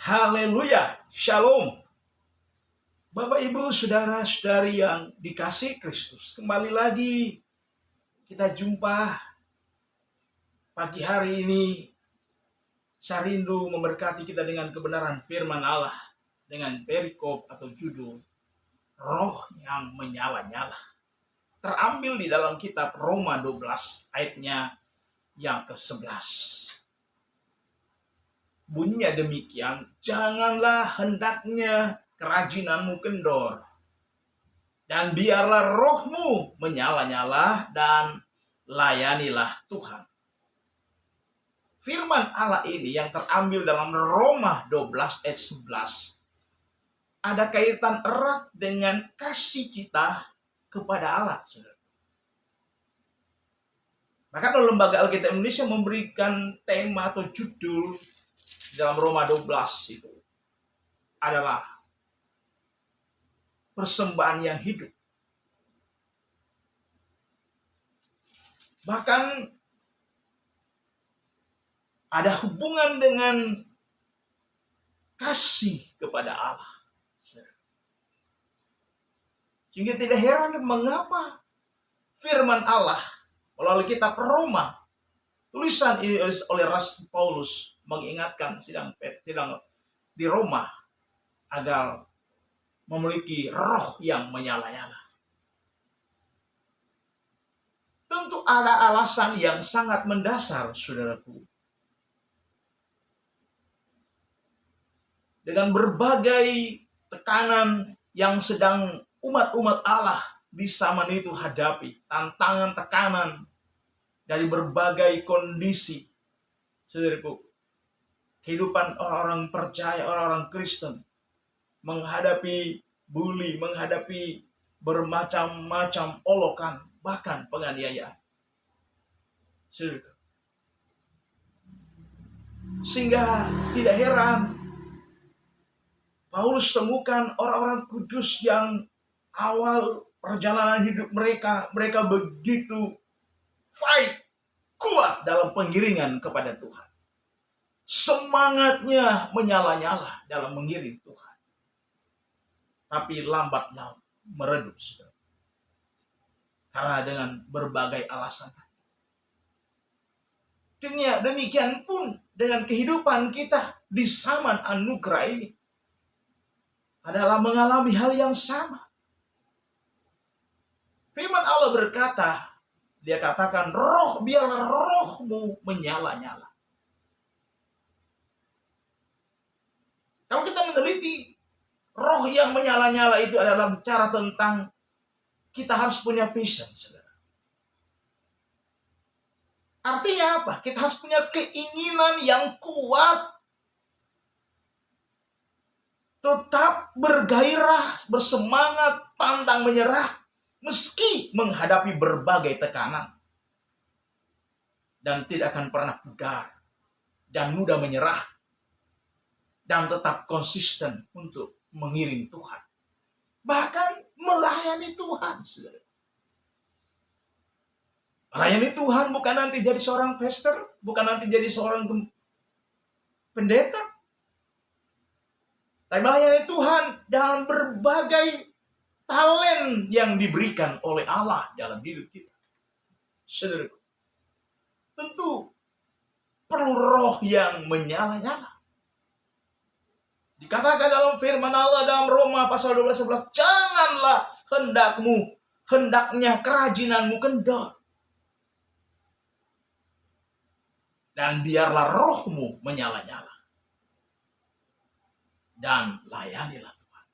Haleluya, shalom. Bapak, Ibu, saudara-saudari yang dikasih Kristus. Kembali lagi kita jumpa pagi hari ini. Saya rindu memberkati kita dengan kebenaran firman Allah. Dengan perikop atau judul Roh yang Menyala-nyala. Terambil di dalam kitab Roma 12 ayatnya yang ke-11. Bunyinya demikian, janganlah hendaknya kerajinanmu kendor, dan biarlah rohmu menyala-nyala, dan layanilah Tuhan. Firman Allah ini yang terambil dalam Roma 12 ayat 11 ada kaitan erat dengan kasih kita kepada Allah. Bahkan Lembaga Alkitab Indonesia memberikan tema atau judul dalam Roma 12 itu adalah persembahan yang hidup. Bahkan ada hubungan dengan kasih kepada Allah. Sehingga tidak heran mengapa firman Allah melalui kitab Roma, tulisan ini oleh Rasul Paulus mengingatkan sidang di Roma agar memiliki roh yang menyala-nyala. Tentu ada alasan yang sangat mendasar, saudaraku. Dengan berbagai tekanan yang sedang umat-umat Allah di zaman itu hadapi, tantangan tekanan dari berbagai kondisi, saudaraku, kehidupan orang-orang percaya, orang-orang Kristen menghadapi bully, menghadapi bermacam-macam olokan, bahkan penganiayaan. Sehingga tidak heran Paulus temukan orang-orang kudus yang awal perjalanan hidup mereka begitu fight, kuat dalam pengiringan kepada Tuhan. Semangatnya menyala-nyala dalam mengiring Tuhan. Tapi lambat laun meredup. Karena dengan berbagai alasan. Demikian pun dengan kehidupan kita di zaman anugerah ini adalah mengalami hal yang sama. Firman Allah berkata, dia katakan, biarlah rohmu menyala-nyala. Kalau kita meneliti, roh yang menyala-nyala itu adalah bicara tentang kita harus punya passion, saudara. Artinya apa? Kita harus punya keinginan yang kuat, tetap bergairah, bersemangat, pantang menyerah, meski menghadapi berbagai tekanan. Dan tidak akan pernah pudar, dan mudah menyerah, dan tetap konsisten untuk mengiring Tuhan. Bahkan melayani Tuhan. Melayani Tuhan bukan nanti jadi seorang pastor, bukan nanti jadi seorang pendeta. Tapi melayani Tuhan dalam berbagai talent yang diberikan oleh Allah dalam hidup kita. Saudaraku, tentu perlu roh yang menyala-nyala. Dikatakan dalam firman Allah dalam Roma pasal 12:11, janganlah hendaknya kerajinanmu kendor, dan biarlah rohmu menyala-nyala, dan layanilah Tuhan.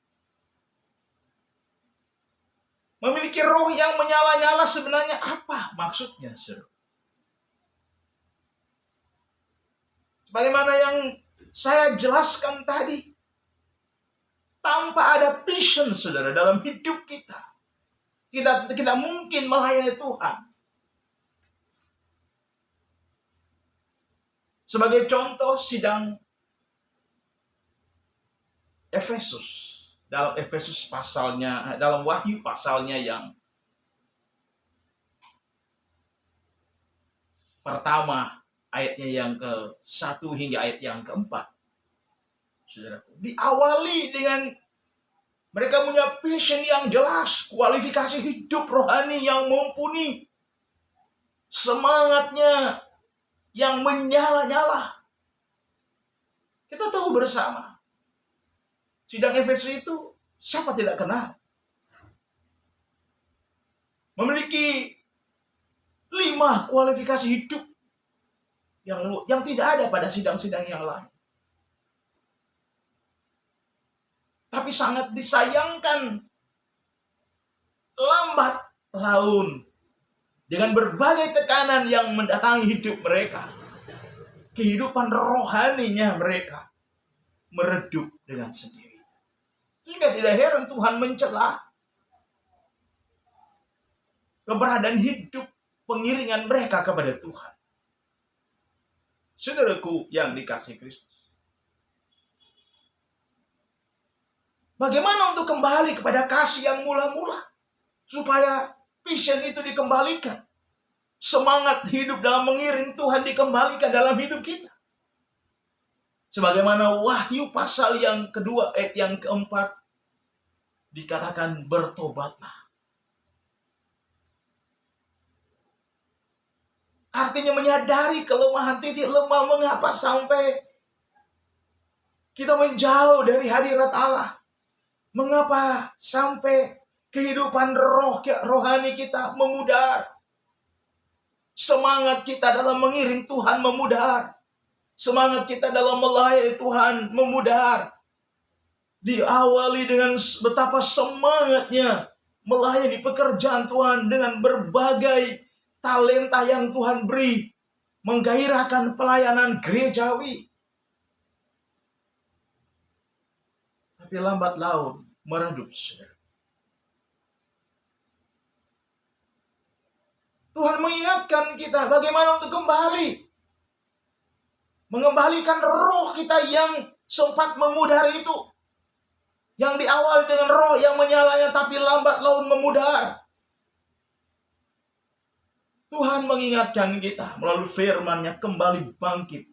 Memiliki roh yang menyala-nyala sebenarnya apa maksudnya, saudara? Sebagaimana yang saya jelaskan tadi, tanpa ada passion, saudara, dalam hidup kita tidak mungkin melayani Tuhan. Sebagai contoh, sidang Efesus, dalam Efesus pasalnya, dalam Wahyu pasalnya yang pertama, ayatnya yang ke-1 hingga ayat yang ke-4. saudaraku. Diawali dengan mereka punya passion yang jelas, kualifikasi hidup rohani yang mumpuni, semangatnya yang menyala-nyala. Kita tahu bersama, sidang Efesus itu siapa tidak kenal? Memiliki 5 kualifikasi hidup yang tidak ada pada sidang-sidang yang lain. Tapi sangat disayangkan, lambat laun dengan berbagai tekanan yang mendatangi hidup mereka, kehidupan rohaninya mereka meredup dengan sendiri. Sehingga tidak heran Tuhan mencela keberadaan hidup pengiringan mereka kepada Tuhan. Saudaraku yang dikasihi Kristus, bagaimana untuk kembali kepada kasih yang mula-mula, supaya passion itu dikembalikan, semangat hidup dalam mengiring Tuhan dikembalikan dalam hidup kita. Sebagaimana Wahyu pasal yang kedua ayat yang keempat dikatakan, bertobatlah. Artinya menyadari kelemahan, titik lemah, mengapa sampai kita menjauh dari hadirat Allah. Mengapa sampai kehidupan rohani kita memudar. Semangat kita dalam mengiring Tuhan memudar. Semangat kita dalam melayani Tuhan memudar. Diawali dengan betapa semangatnya melayani pekerjaan Tuhan dengan berbagai talenta yang Tuhan beri, menggairahkan pelayanan gerejawi. Tapi lambat laun meredup. Tuhan mengingatkan kita bagaimana untuk kembali, mengembalikan roh kita yang sempat memudar itu, yang diawali dengan roh yang menyalanya tapi lambat laun memudar. Tuhan mengingatkan kita melalui firman-Nya kembali bangkit.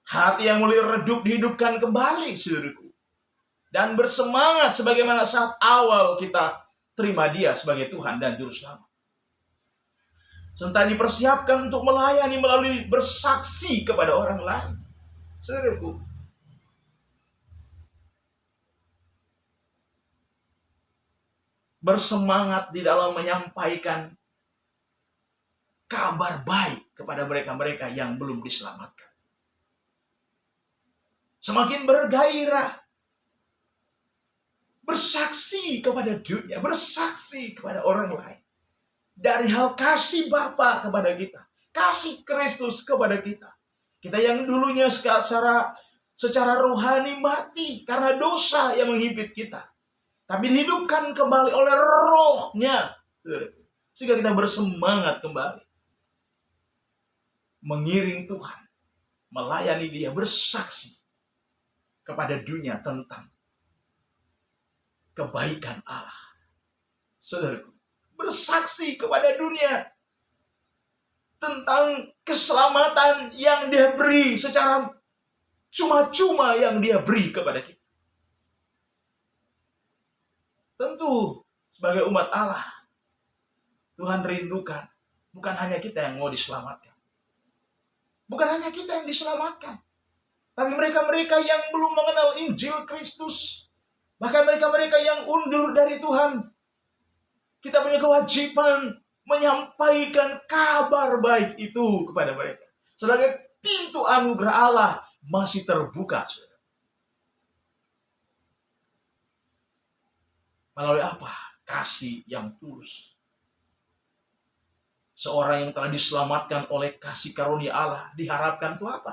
Hati yang mulai redup dihidupkan kembali, saudaraku. Dan bersemangat sebagaimana saat awal kita terima Dia sebagai Tuhan dan Juru Selamat. Serta dipersiapkan untuk melayani melalui bersaksi kepada orang lain. Saudaraku, bersemangat di dalam menyampaikan kabar baik kepada mereka-mereka yang belum diselamatkan. Semakin bergairah, bersaksi kepada dunia, bersaksi kepada orang lain. Dari hal kasih Bapa kepada kita, kasih Kristus kepada kita. Kita yang dulunya secara rohani mati karena dosa yang menghimpit kita, tapi dihidupkan kembali oleh Roh-Nya, sehingga kita bersemangat kembali mengiring Tuhan, melayani Dia, bersaksi kepada dunia tentang kebaikan Allah. Saudaraku, bersaksi kepada dunia tentang keselamatan yang Dia beri secara cuma-cuma, yang Dia beri kepada kita. Tentu sebagai umat Allah, Tuhan rindukan bukan hanya kita yang mau diselamatkan. Bukan hanya kita yang diselamatkan, tapi mereka-mereka yang belum mengenal Injil Kristus, bahkan mereka-mereka yang undur dari Tuhan. Kita punya kewajiban menyampaikan kabar baik itu kepada mereka. Sebagai pintu anugerah Allah masih terbuka. Melalui apa? Kasih yang tulus. Seorang yang telah diselamatkan oleh kasih karunia Allah diharapkan itu apa?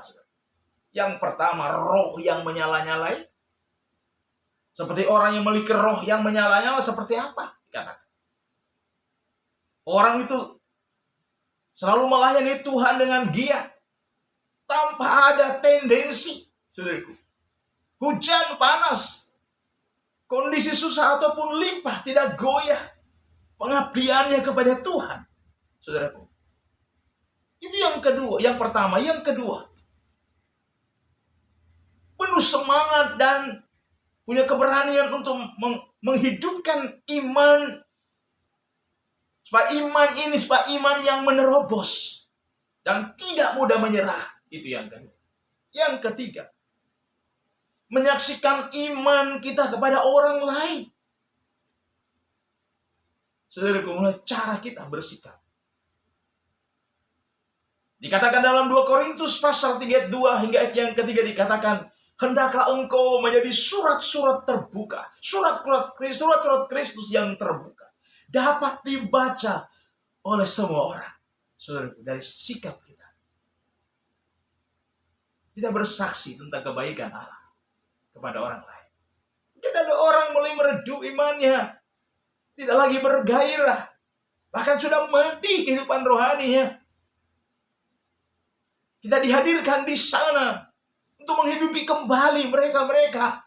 Yang pertama, roh yang menyala-nyalai. Seperti orang yang memiliki roh yang menyala-nyala, seperti apa? Dikatakan. Orang itu selalu melayani Tuhan dengan giat, tanpa ada tendensi, saudaraku. Hujan, panas, kondisi susah ataupun limpah, tidak goyah pengabdiannya kepada Tuhan. Saudaraku, itu yang kedua, yang pertama. Yang kedua, penuh penuh semangat dan punya keberanian untuk menghidupkan iman. Supaya iman yang menerobos dan tidak mudah menyerah. Itu yang kedua. Yang ketiga, menyaksikan iman kita kepada orang lain. Saudaraku, cara kita bersikap. Dikatakan dalam 2 Korintus pasal 32 hingga ayat yang ketiga dikatakan, hendaklah engkau menjadi surat-surat terbuka, surat-surat Kristus yang terbuka, dapat dibaca oleh semua orang. Saudaraku, dari sikap kita, kita bersaksi tentang kebaikan Allah kepada orang lain. Mungkin ada orang mulai meredup imannya, tidak lagi bergairah, bahkan sudah mati kehidupan rohaninya. Kita dihadirkan di sana untuk menghidupi kembali mereka-mereka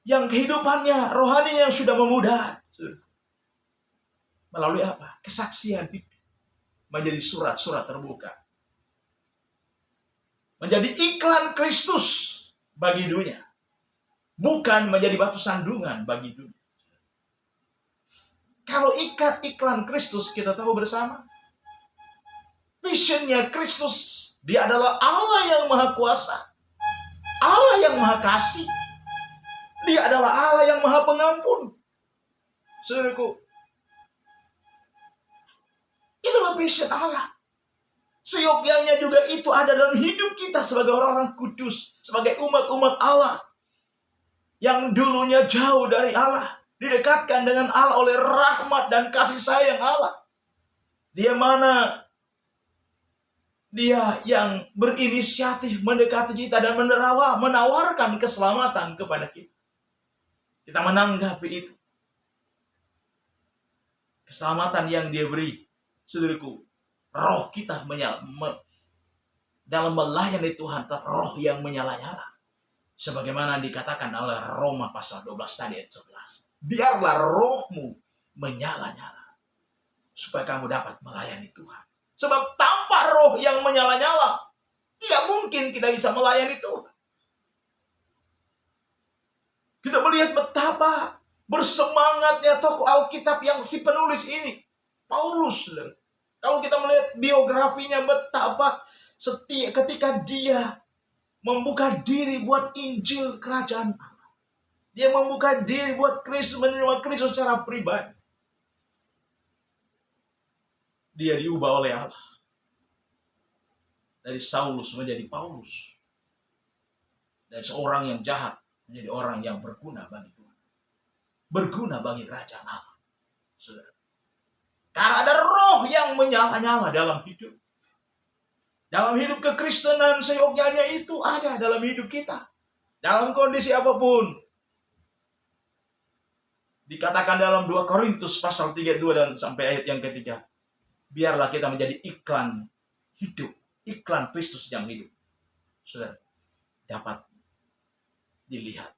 yang kehidupannya rohani yang sudah memudar. Melalui apa? Kesaksian hidup. Menjadi surat-surat terbuka. Menjadi iklan Kristus bagi dunia. Bukan menjadi batu sandungan bagi dunia. Kalau iklan Kristus kita tahu bersama. Visionnya Kristus. Dia adalah Allah yang maha kuasa. Allah yang maha kasih. Dia adalah Allah yang maha pengampun. Saudaraku, itulah vision Allah. Seyogyanya juga itu ada dalam hidup kita sebagai orang-orang kudus. Sebagai umat-umat Allah. Yang dulunya jauh dari Allah. Didekatkan dengan Allah oleh rahmat dan kasih sayang Allah. Dia yang berinisiatif mendekati kita dan menawarkan keselamatan kepada kita. Kita menanggapi itu. Keselamatan yang dia beri. Saudaraku, roh kita dalam melayani Tuhan, tetap roh yang menyala-nyala. Sebagaimana dikatakan oleh Roma pasal 12 tadi ayat 11. Biarlah rohmu menyala-nyala. Supaya kamu dapat melayani Tuhan. Sebab tanpa roh yang menyala-nyala, tidak mungkin kita bisa melayani Tuhan. Kita melihat betapa bersemangatnya tokoh Alkitab yang si penulis ini, Paulus. Kalau kita melihat biografinya, betapa setia ketika dia membuka diri buat Injil Kerajaan Allah. Dia membuka diri buat Kristus, menerima Kristus secara pribadi. Dia diubah oleh Allah. Dari Saulus menjadi Paulus. Dari seorang yang jahat menjadi orang yang berguna bagi Tuhan. Berguna bagi kerajaan Allah. Saudara. Karena ada roh yang menyala-nyala dalam hidup. Dalam hidup kekristenan seyogyanya itu ada dalam hidup kita. Dalam kondisi apapun. Dikatakan dalam 2 Korintus pasal 32 dan sampai ayat yang ketiga. Biarlah kita menjadi iklan hidup. Iklan Kristus yang hidup. Saudara, dapat dilihat.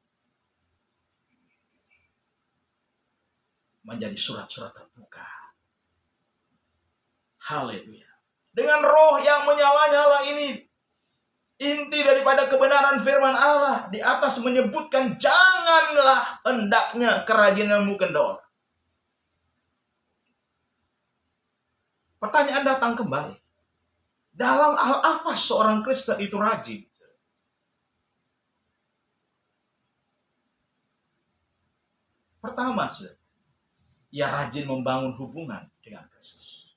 Menjadi surat-surat terbuka. Haleluya. Dengan roh yang menyala-nyala ini, inti daripada kebenaran firman Allah di atas menyebutkan janganlah hendaknya kerajinanmu kendor. Pertanyaan datang kembali. Dalam hal apa seorang Kristen itu rajin? Pertama, ia rajin membangun hubungan dengan Kristus.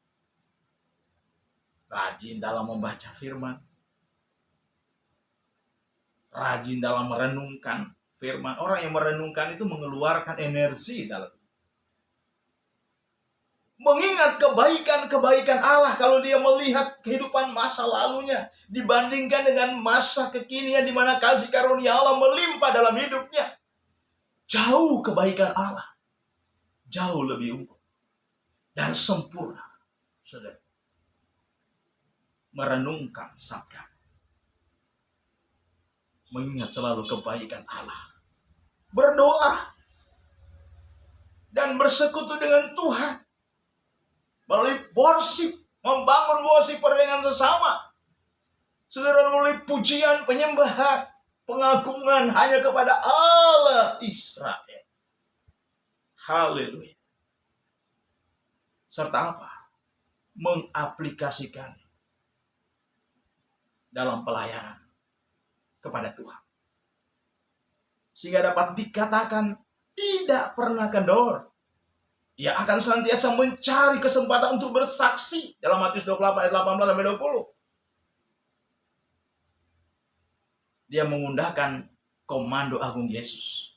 Rajin dalam membaca firman. Rajin dalam merenungkan firman. Orang yang merenungkan itu mengeluarkan energi dalam. Mengingat kebaikan-kebaikan Allah kalau dia melihat kehidupan masa lalunya dibandingkan dengan masa kekinian di mana kasih karunia Allah melimpah dalam hidupnya. Jauh kebaikan Allah. Jauh lebih unggul dan sempurna. Saudara. Merenungkan sabda. Mengingat selalu kebaikan Allah. Berdoa. Dan bersekutu dengan Tuhan. Melalui worship. Membangun worship dengan sesama. Saudara, melalui pujian, penyembahan. pengagungan hanya kepada Allah Israel. Haleluya. Serta apa? Mengaplikasikan dalam pelayanan kepada Tuhan. Sehingga dapat dikatakan tidak pernah kendor. Ia akan senantiasa mencari kesempatan untuk bersaksi dalam Matius 28 ayat 18-20. Dia mengundahkan komando agung Yesus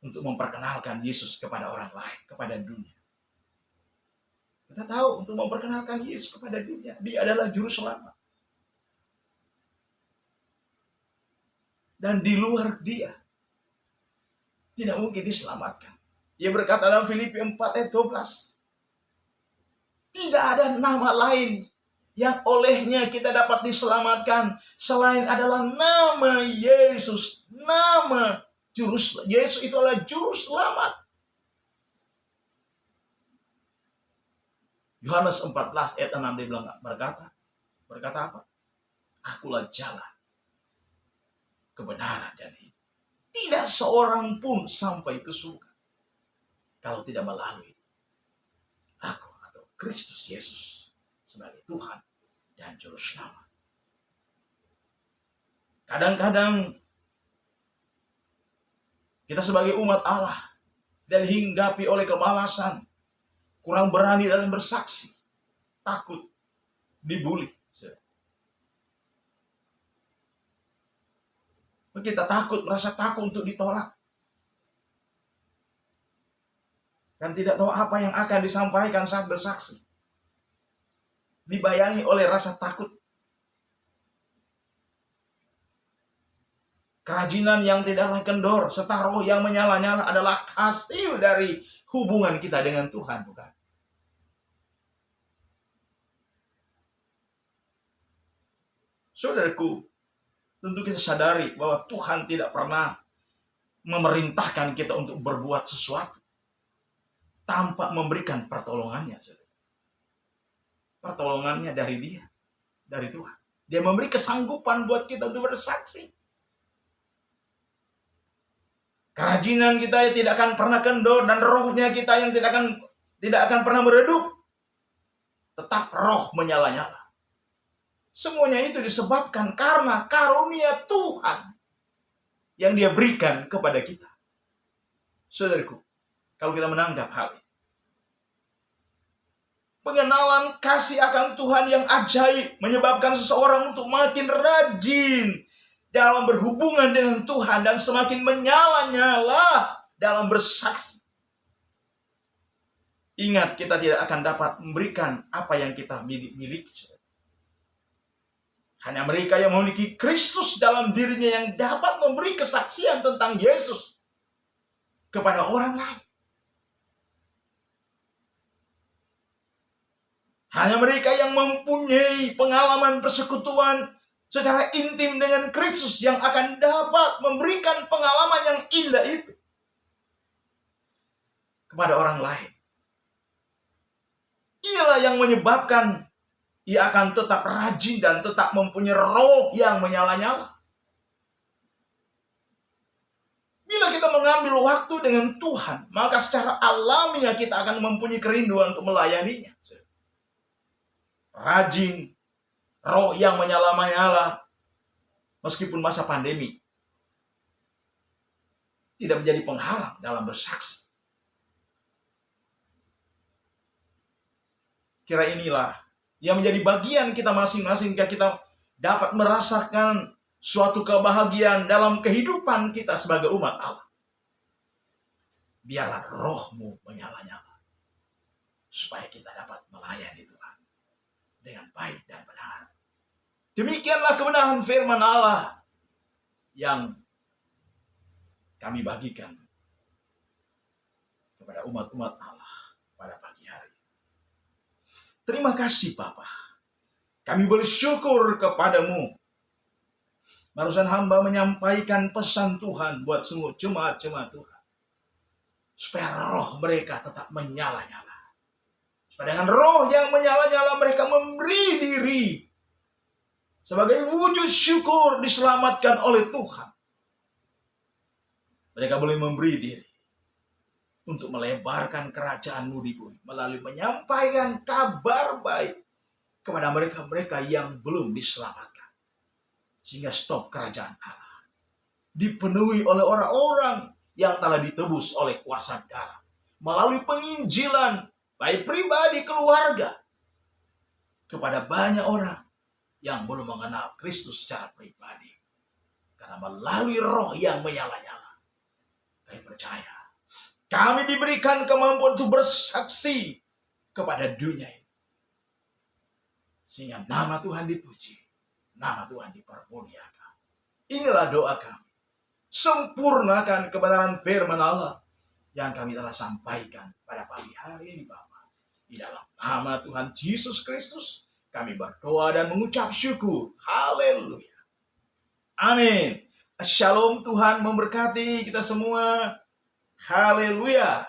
untuk memperkenalkan Yesus kepada orang lain, kepada dunia. Kita tahu untuk memperkenalkan Yesus kepada dunia, dia adalah juru selamat. Dan di luar dia tidak mungkin diselamatkan. Ia berkata dalam Filipi 4 ayat 12. Tidak ada nama lain yang olehnya kita dapat diselamatkan selain adalah nama Yesus. Nama Yesus itu adalah juru selamat. Yohanes 14 ayat 6 dia bilang berkata apa? Akulah jalan, kebenaran dan hidup. Tidak seorang pun sampai ke surga kalau tidak melalui aku atau Kristus Yesus sebagai Tuhan dan juru selamat. Kadang-kadang kita sebagai umat Allah dan hinggapi oleh kemalasan, kurang berani dalam bersaksi, takut dibully. Kita merasa takut untuk ditolak. Dan tidak tahu apa yang akan disampaikan saat bersaksi. Dibayangi oleh rasa takut. Kerajinan yang tidaklah kendor, serta roh yang menyala-nyala adalah hasil dari hubungan kita dengan Tuhan, bukan? Saudaraku, tentu kita sadari bahwa Tuhan tidak pernah memerintahkan kita untuk berbuat sesuatu tanpa memberikan pertolongannya. Pertolongannya dari Dia, dari Tuhan. Dia memberi kesanggupan buat kita untuk bersaksi. Kerajinan kita yang tidak akan pernah kendor dan rohnya kita yang tidak akan pernah meredup. Tetap roh menyala-nyala. Semuanya itu disebabkan karena karunia Tuhan yang Dia berikan kepada kita. Saudaraku, kalau kita menanggap hal ini, pengenalan kasih akan Tuhan yang ajaib menyebabkan seseorang untuk makin rajin dalam berhubungan dengan Tuhan dan semakin menyala-nyala dalam bersaksi. Ingat, kita tidak akan dapat memberikan apa yang kita miliki. Hanya mereka yang memiliki Kristus dalam dirinya yang dapat memberi kesaksian tentang Yesus kepada orang lain. Hanya mereka yang mempunyai pengalaman persekutuan secara intim dengan Kristus yang akan dapat memberikan pengalaman yang indah itu kepada orang lain. Inilah yang menyebabkan ia akan tetap rajin dan tetap mempunyai roh yang menyala-nyala. Bila kita mengambil waktu dengan Tuhan, maka secara alamiah kita akan mempunyai kerinduan untuk melayaninya. Rajin, roh yang menyala-nyala, meskipun masa pandemi tidak menjadi penghalang dalam bersaksi. Kira inilah yang menjadi bagian kita masing-masing, kita dapat merasakan suatu kebahagiaan dalam kehidupan kita sebagai umat Allah. Biarlah rohmu menyala-nyala, supaya kita dapat melayani Tuhan dengan baik dan benar. Demikianlah kebenaran firman Allah yang kami bagikan kepada umat-umat Allah pada pagi hari. Terima kasih Bapa. Kami bersyukur kepadamu. Barusan hamba menyampaikan pesan Tuhan buat semua jemaat-jemaat Tuhan. Supaya roh mereka tetap menyala-nyala. Supaya dengan roh yang menyala-nyala mereka memberi diri sebagai wujud syukur diselamatkan oleh Tuhan. Mereka boleh memberi diri untuk melebarkan kerajaan-Mu di bumi melalui menyampaikan kabar baik kepada mereka-mereka yang belum diselamatkan. Sehingga stop kerajaan Allah dipenuhi oleh orang-orang yang telah ditebus oleh kuasa darah melalui penginjilan baik pribadi, keluarga, kepada banyak orang yang belum mengenal Kristus secara pribadi. Karena melalui roh yang menyala-nyala, kami percaya kami diberikan kemampuan untuk bersaksi kepada dunia ini. Sehingga nama Tuhan dipuji, nama Tuhan dipermuliakan. Inilah doa kami. Sempurnakan kebenaran firman Allah yang kami telah sampaikan pada pagi hari ini, Bapa. Di dalam nama Tuhan Yesus Kristus, kami berdoa dan mengucap syukur. Haleluya. Amin. Shalom, Tuhan memberkati kita semua. Haleluya.